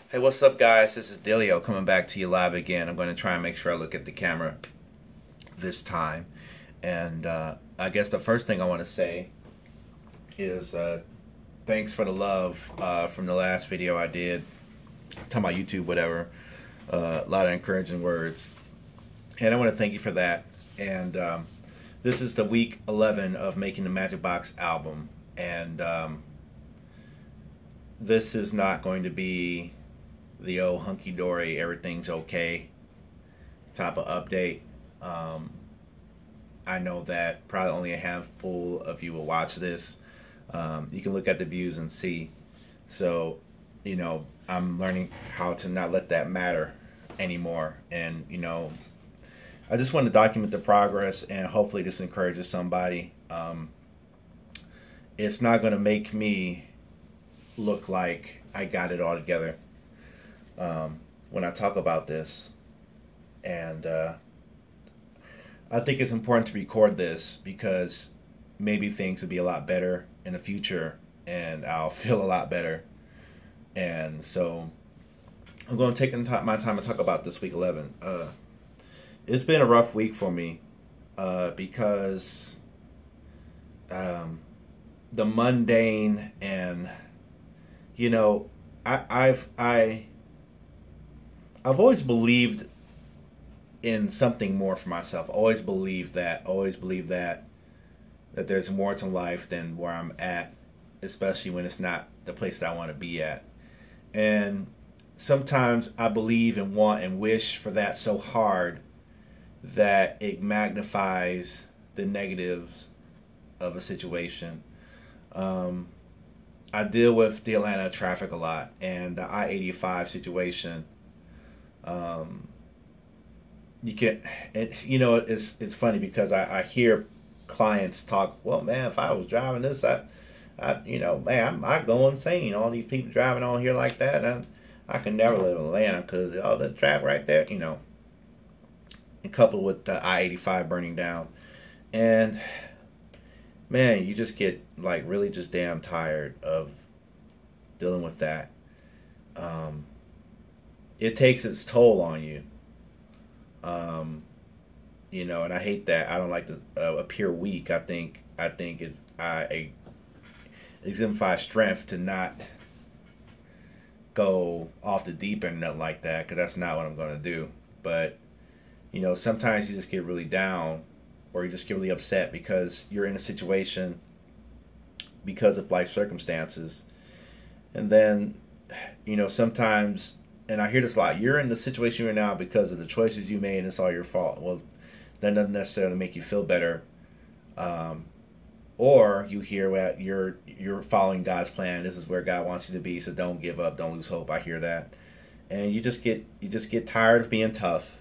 Hey, what's up, guys? This is Delio coming back to you live again. I'm going to try and make sure I look at the camera this time. And I guess the first thing I want to say is thanks for the love from the last video I did, talking about YouTube, whatever. A lot of encouraging words. And I want to thank you for that. And this is the week 11 of making the Majykbox album. And this is not going to be the old hunky-dory, everything's okay type of update. I know that probably only a handful of you will watch this. You can look at the views and see. So, you know, I'm learning how to not let that matter anymore. And, you know, I just want to document the progress, and hopefully this encourages somebody. It's not going to make me look like I got it all together when I talk about this. And I think it's important to record this because maybe things will be a lot better in the future and I'll feel a lot better. And so I'm going to take my time to talk about this week 11. It's been a rough week for me because the mundane, and you know, I've always believed in something more for myself. Always believed that there's more to life than where I'm at, especially when it's not the place that I want to be at. And sometimes I believe and want and wish for that so hard that it magnifies the negatives of a situation. I deal with the Atlanta traffic a lot, and the I-85 situation. You can, and you know, it's funny because I hear clients talk. Well, man, if I was driving this, you know, man, I go insane. All these people driving on here like that, and I can never live in Atlanta because all the traffic right there, you know. And coupled with the I-85 burning down, and man, you just get like really just damn tired of dealing with that. It takes its toll on you. You know, and I hate that. I don't like to appear weak. I think I exemplify strength to not go off the deep end, nothing like that, because that's not what I'm going to do. But you know, sometimes you just get really down, or you just get really upset because you're in a situation because of life circumstances. And then, you know, sometimes, and I hear this a lot, you're in the situation you're in now because of the choices you made and it's all your fault. Well, that doesn't necessarily make you feel better. Or you hear that you're following God's plan. This is where God wants you to be, so don't give up, don't lose hope. I hear that. And you just get tired of being tough.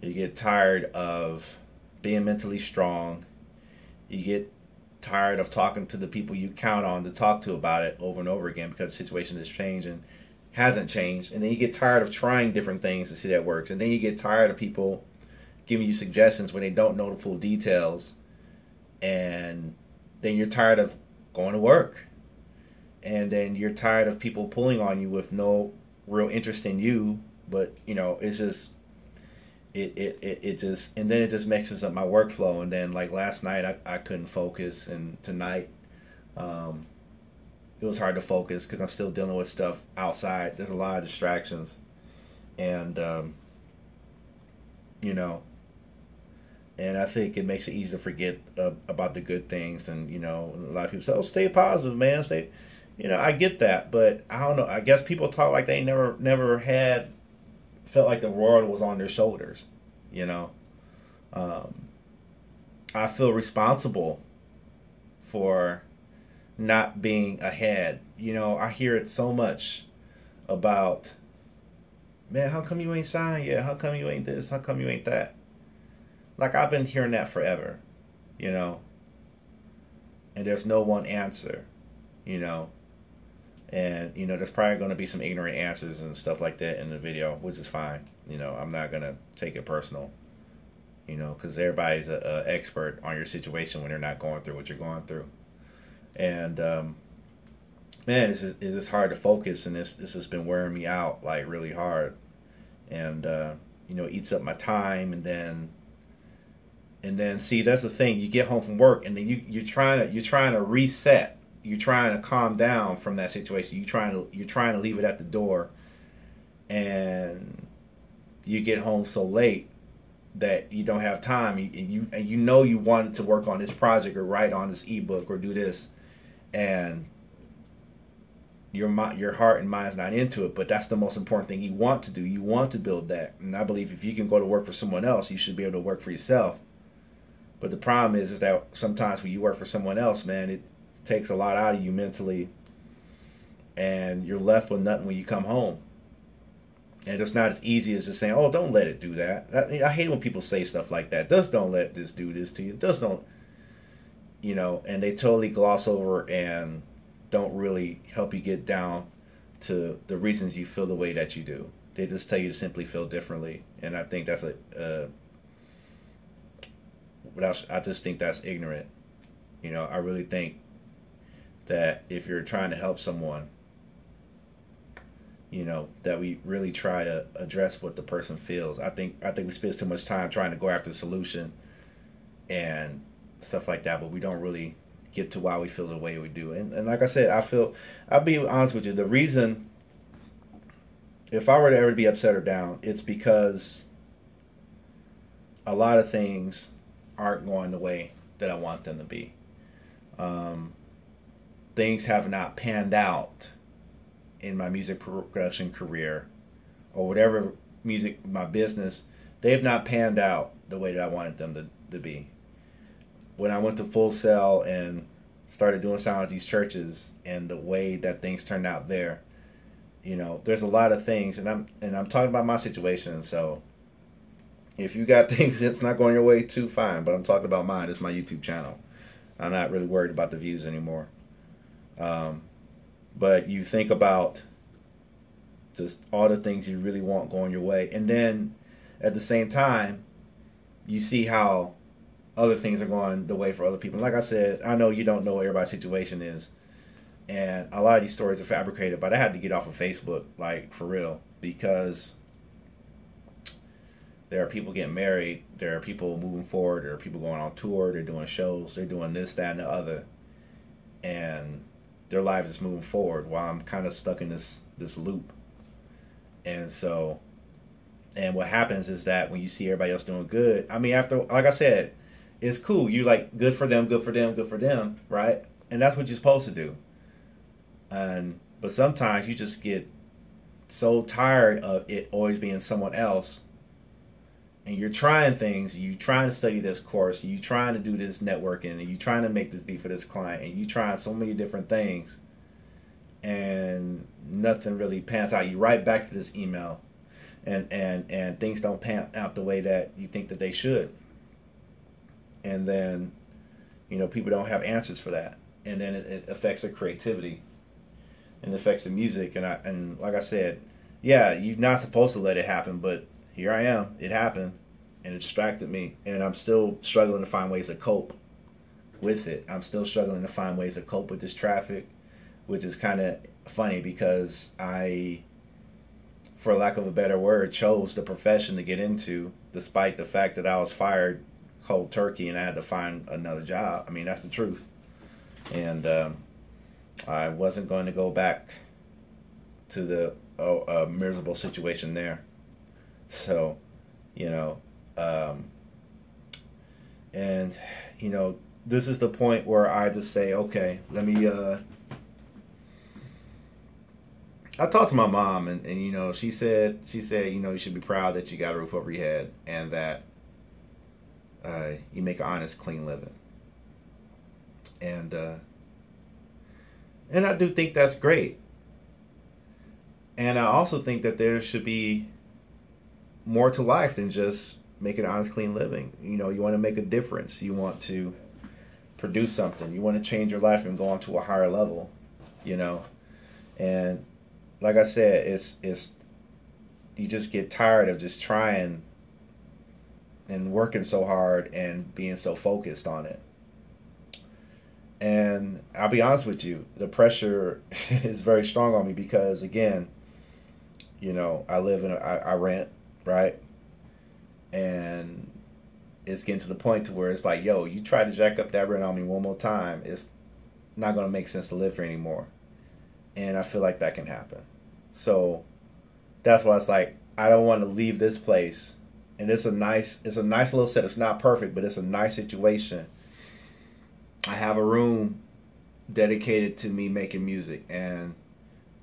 You get tired of being mentally strong. You get tired of talking to the people you count on to talk to about it over and over again because the situation has changed and hasn't changed. And then you get tired of trying different things to see that works. And then you get tired of people giving you suggestions when they don't know the full details. And then you're tired of going to work. And then you're tired of people pulling on you with no real interest in you. But, you know, it's just... It just, and then it just messes up my workflow. And then like last night I couldn't focus, and tonight it was hard to focus because I'm still dealing with stuff outside. There's a lot of distractions, and you know, and I think it makes it easy to forget about the good things. And you know, a lot of people say, "Oh, stay positive, man. Stay." You know, I get that, but I don't know. I guess people talk like they never had felt like the world was on their shoulders, you know. I feel responsible for not being ahead. You know, I hear it so much about, man, how come you ain't signed yet? How come you ain't this? How come you ain't that? Like, I've been hearing that forever, you know. And there's no one answer, you know. And, you know, there's probably going to be some ignorant answers and stuff like that in the video, which is fine. You know, I'm not going to take it personal, you know, because everybody's an expert on your situation when they're not going through what you're going through. And man, it's just hard to focus, and this has been wearing me out like really hard, and eats up my time, and then see, that's the thing. You get home from work, and then you're trying to reset. You're trying to calm down from that situation. You're trying to leave it at the door, and you get home so late that you don't have time. You wanted to work on this project or write on this ebook or do this, and your heart and mind's not into it. But that's the most important thing you want to do. You want to build that, and I believe if you can go to work for someone else, you should be able to work for yourself. But the problem is that sometimes when you work for someone else, man, it takes a lot out of you mentally, and you're left with nothing when you come home. And it's not as easy as just saying, "Oh, don't let it do that." I hate when people say stuff like that. Just don't let this do this to you. Just don't, and they totally gloss over and don't really help you get down to the reasons you feel the way that you do. They just tell you to simply feel differently. And I think that's I just think that's ignorant. I really think that if you're trying to help someone, that we really try to address what the person feels. I think we spend too much time trying to go after the solution and stuff like that, but we don't really get to why we feel the way we do. And like I said, I'll be honest with you, the reason, if I were to ever be upset or down, it's because a lot of things aren't going the way that I want them to be. Things have not panned out in my music production career or whatever my business. They have not panned out the way that I wanted them to be. When I went to Full Sail and started doing sound at these churches and the way that things turned out there, there's a lot of things, and I'm talking about my situation. So if you got things that's not going your way too, fine, but I'm talking about mine. It's my YouTube channel. I'm not really worried about the views anymore. But you think about just all the things you really want going your way, and then at the same time you see how other things are going the way for other people. Like I said, I know you don't know what everybody's situation is, and a lot of these stories are fabricated, but I had to get off of Facebook, like, for real, because there are people getting married, there are people moving forward, there are people going on tour, they're doing shows, they're doing this, that, and the other, and their lives is moving forward while I'm kind of stuck in this loop. And so, and what happens is that when you see everybody else doing good, I mean, after, like I said, it's cool. You like, good for them, good for them, good for them, right? And that's what you're supposed to do. But sometimes you just get so tired of it always being someone else, and you're trying things, you're trying to study this course, you're trying to do this networking, and you're trying to make this beat for this client, and you're trying so many different things, and nothing really pans out. You write back to this email, and things don't pan out the way that you think that they should. And then, people don't have answers for that. And then it affects their creativity, and it affects the music. And like I said, yeah, you're not supposed to let it happen, but here I am. It happened, and it distracted me, and I'm still struggling to find ways to cope with it. I'm still struggling to find ways to cope with this traffic, which is kind of funny because I, for lack of a better word, chose the profession to get into, despite the fact that I was fired cold turkey and I had to find another job. I mean, that's the truth. And I wasn't going to go back to the miserable situation there. So, and, this is the point where I just say, okay, let me, I talked to my mom, and she said, you should be proud that you got a roof over your head, and that you make an honest, clean living. And I do think that's great. And I also think that there should be more to life than just making an honest, clean living. You want to make a difference. You want to produce something. You want to change your life and go on to a higher level, And like I said, it's you just get tired of just trying and working so hard and being so focused on it. And I'll be honest with you, the pressure is very strong on me because, again, I live I rent, right? And it's getting to the point to where it's like, yo, you try to jack up that rent on me one more time, it's not going to make sense to live here anymore. And I feel like that can happen. So that's why it's like, I don't want to leave this place. And it's a nice little set. It's not perfect, but it's a nice situation. I have a room dedicated to me making music, and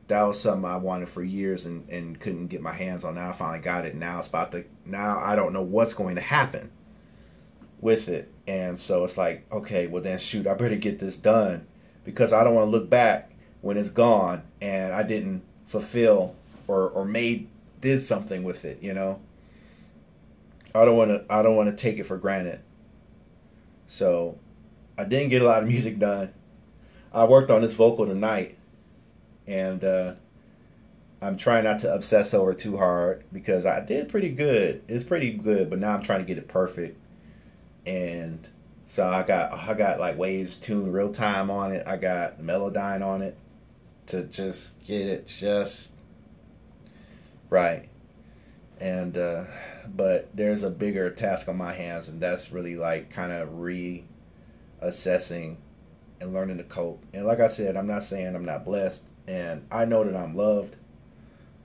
that was something I wanted for years and couldn't get my hands on. Now I finally got it. Now I don't know what's going to happen with it. And so it's like, okay, well then shoot, I better get this done, because I don't want to look back when it's gone and I didn't fulfill or did something with it, I don't want to take it for granted. So I didn't get a lot of music done. I worked on this vocal tonight, and I'm trying not to obsess over it too hard, because I did pretty good. It's pretty good, but now I'm trying to get it perfect. And so I got like waves tuned real time on it. I got the Melodyne on it to just get it just right. And but there's a bigger task on my hands, and that's really like kind of reassessing and learning to cope. And like I said, I'm not saying I'm not blessed, and I know that I'm loved.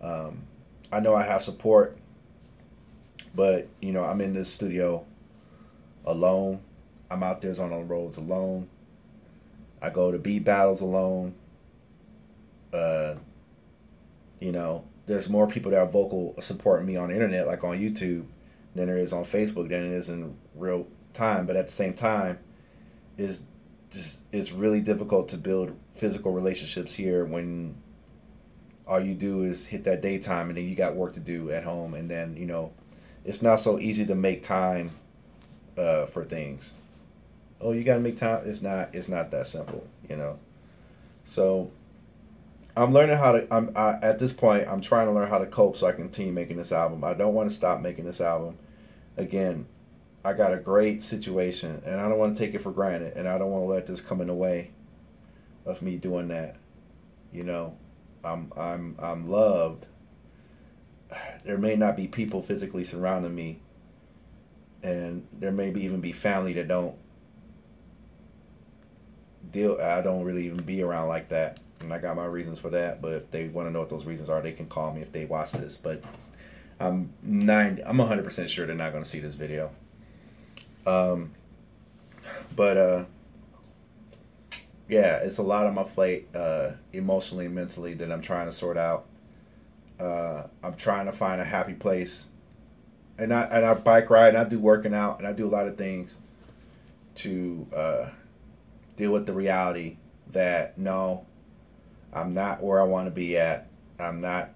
I know I have support, but I'm in this studio alone. I'm out there on the roads alone. I go to beat battles alone. There's more people that are vocal supporting me on the internet, like on YouTube, than there is on Facebook, than it is in real time. But at the same time, it's really difficult to build physical relationships here when all you do is hit that daytime, and then you got work to do at home, and then it's not so easy to make time for things. Oh, you gotta make time. It's not that simple, So I'm learning how to. At this point, I'm trying to learn how to cope so I can continue making this album. I don't want to stop making this album. Again, I got a great situation, and I don't want to take it for granted, and I don't want to let this come in the way of me doing that. I'm loved. There may not be people physically surrounding me, and there may even be family that I don't really even be around like that. And I got my reasons for that, but if they want to know what those reasons are, they can call me if they watch this. But I'm 100% sure they're not going to see this video. Yeah, it's a lot on my plate, emotionally and mentally, that I'm trying to sort out. I'm trying to find a happy place, and I bike ride, and I do working out, and I do a lot of things to deal with the reality that no, I'm not where I want to be at. I'm not,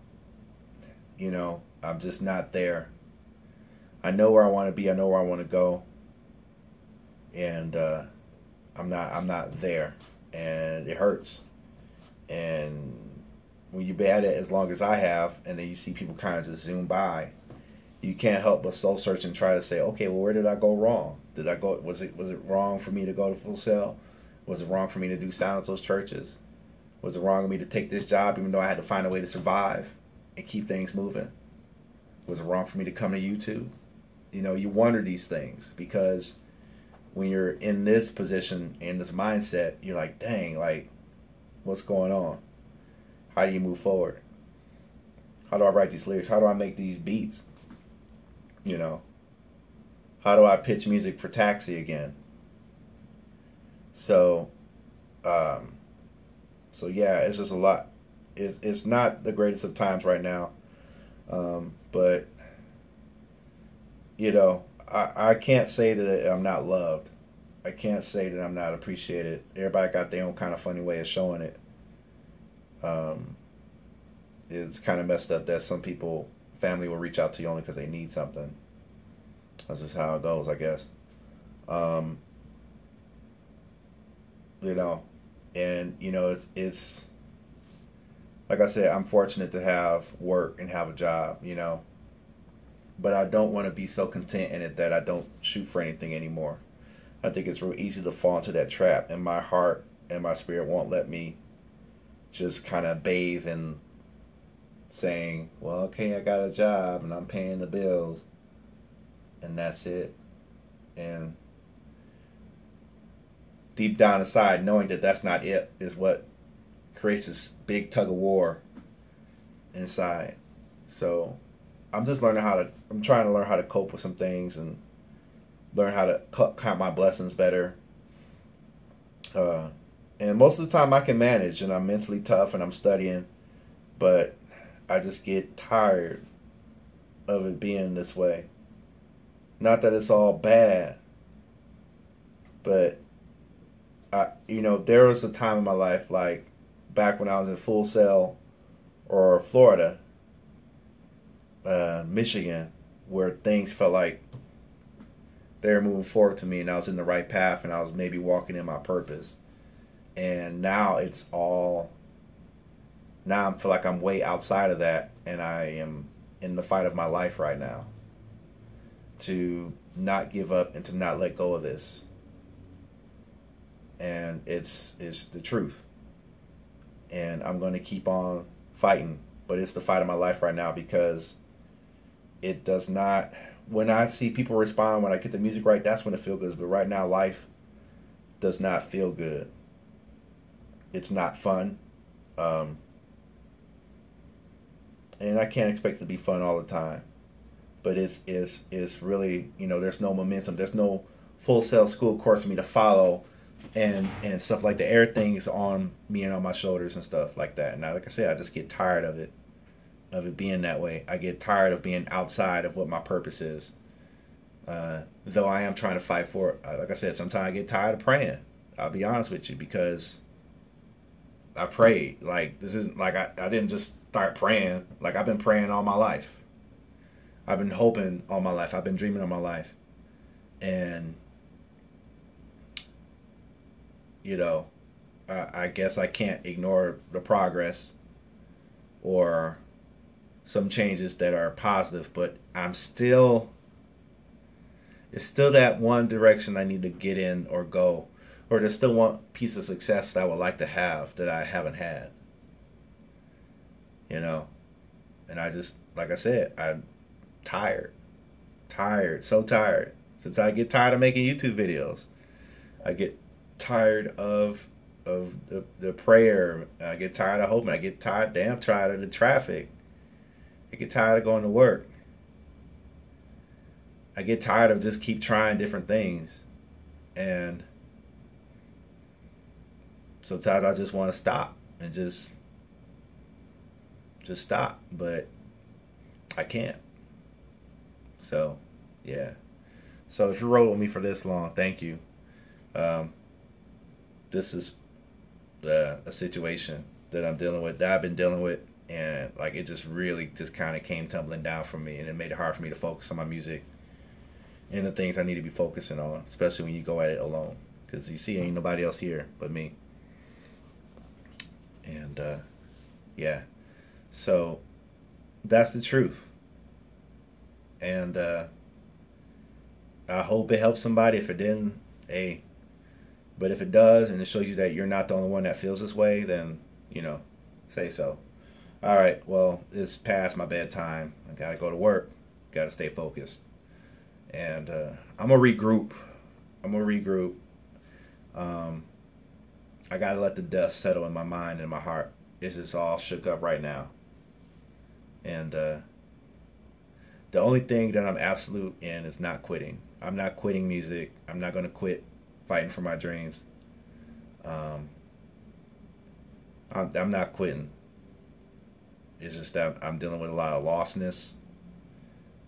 I'm just not there. I know where I want to be. I know where I want to go. And I'm not there. And it hurts. And when you've been at it as long as I have, and then you see people kind of just zoom by, you can't help but soul search and try to say, okay, well, where did I go wrong? Was it wrong for me to go to Full Sail? Was it wrong for me to do sound at those churches? Was it wrong of me to take this job even though I had to find a way to survive and keep things moving? Was it wrong for me to come to YouTube? You wonder these things, because when you're in this position, in this mindset, you're like, dang, like, what's going on? How do you move forward? How do I write these lyrics? How do I make these beats? How do I pitch music for Taxi again? So yeah, it's just a lot. It's not the greatest of times right now, but I can't say that I'm not loved. I can't say that I'm not appreciated. Everybody got their own kind of funny way of showing it. It's kind of messed up that some people, family will reach out to you only because they need something. That's just how it goes, I guess. And it's like I said, I'm fortunate to have work and have a job, but I don't want to be so content in it that I don't shoot for anything anymore. I think it's real easy to fall into that trap, and my heart and my spirit won't let me just kind of bathe in saying, well, okay, I got a job and I'm paying the bills and that's it. And deep down inside, knowing that that's not it is what creates this big tug of war inside. So I'm just learning I'm trying to learn how to cope with some things and learn how to count my blessings better. And most of the time I can manage, and I'm mentally tough and I'm studying, but I just get tired of it being this way. Not that it's all bad, but there was a time in my life, like back when I was in Full Sail or Florida, Michigan, where things felt like they were moving forward to me and I was in the right path and I was maybe walking in my purpose. And now I feel like I'm way outside of that, and I am in the fight of my life right now to not give up and to not let go of this. And it's the truth. And I'm going to keep on fighting, but it's the fight of my life right now, because it does not, when I see people respond, when I get the music right, that's when it feels good. But right now, life does not feel good. It's not fun. And I can't expect it to be fun all the time. But it's really, there's no momentum. There's no Full Sail school course for me to follow and stuff like that. Everything's on me and on my shoulders and stuff like that. And now, like I said, I just get tired of it being that way. I get tired of being outside of what my purpose is. Though I am trying to fight for it. Like I said, sometimes I get tired of praying. I'll be honest with you, because I prayed. Like, this isn't like I didn't just start praying. Like, I've been praying all my life. I've been hoping all my life. I've been dreaming all my life. And, I guess I can't ignore the progress or some changes that are positive, but it's still that one direction I need to get in or go. Or there's still one piece of success that I would like to have that I haven't had. And I just, like I said, I'm tired, so tired. Since I get tired of making YouTube videos, I get tired of the prayer. I get tired of hoping. I get tired of the traffic. I get tired of going to work. I get tired of just keep trying different things. And sometimes I just want to stop and just stop, but I can't. So, yeah. So if you rode with me for this long, thank you. This is a situation that I'm dealing with, that I've been dealing with, and like it just really just kind of came tumbling down for me, and it made it hard for me to focus on my music and the things I need to be focusing on, especially when you go at it alone, because you see ain't nobody else here but me. And yeah, so that's the truth. And I hope it helps somebody. If it didn't, but if it does, and it shows you that you're not the only one that feels this way, then say so. All right, well, it's past my bedtime. I gotta go to work. Gotta stay focused. And I'm gonna regroup. I gotta let the dust settle in my mind and my heart. It's just all shook up right now. And the only thing that I'm absolute in is not quitting. I'm not quitting music. I'm not gonna quit fighting for my dreams. I'm not quitting. It's just that I'm dealing with a lot of lostness,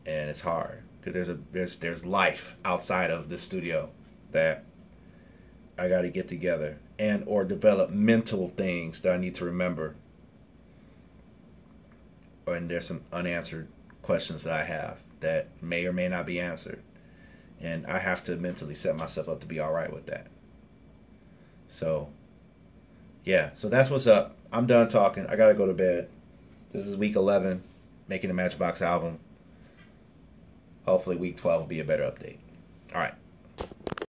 and it's hard because there's life outside of the studio that I got to get together and or develop mental things that I need to remember. And there's some unanswered questions that I have that may or may not be answered. And I have to mentally set myself up to be all right with that. So, yeah. So that's what's up. I'm done talking. I got to go to bed. This is week 11, making the Majykbox album. Hopefully week 12 will be a better update. All right.